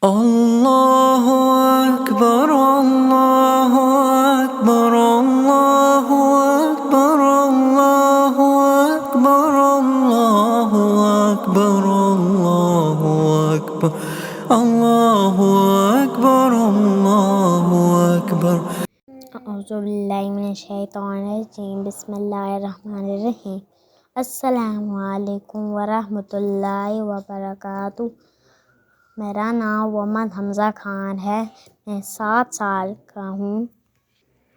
الله أكبر الله أكبر الله أكبر الله أكبر الله أكبر الله أكبر الله أكبر الله أكبر اعوذ باللہ من الشیطان الرجیم بسم اللہ الرحمن الرحیم السلام علیکم ورحمۃ اللہ وبرکاتہ۔ میرا نام محمد حمزہ خان ہے، میں 7 سال کا ہوں۔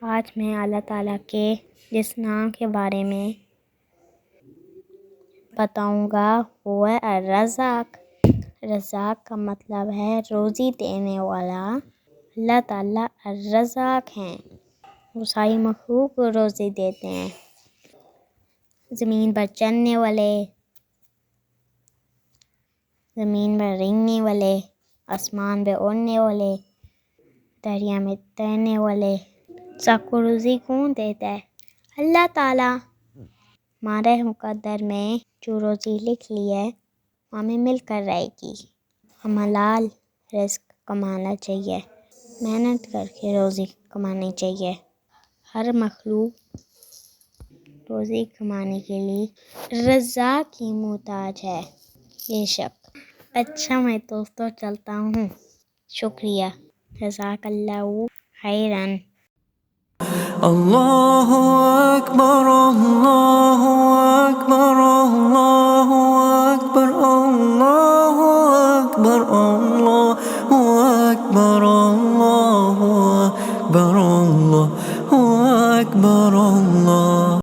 آج میں اللہ تعالیٰ کے جس نام کے بارے میں بتاؤں گا وہ ہے الرزاق۔ رزاق کا مطلب ہے روزی دینے والا۔ اللہ تعالیٰ الرزاق ہیں، وہ ساری مخلوق کو روزی دیتے ہیں۔ زمین پر چلنے والے، زمین پر رینگنے والے، آسمان پہ اڑنے والے، دریا میں تیرنے والے، سب کو روزی کون دیتا ہے؟ اللہ تعالیٰ۔ ہمارے مقدر میں جو روزی لکھ لی ہے وہ ہمیں مل کر رہے گی۔ ہم حلال رزق کمانا چاہیے، محنت کر کے روزی کمانی چاہیے۔ ہر مخلوق روزی کمانے کے لیے رزاق کی محتاج ہے، بے شک۔ اچھا میں دوستوں چلتا ہوں، شکریہ، جزاک اللہ خیرا۔ الله أكبر الله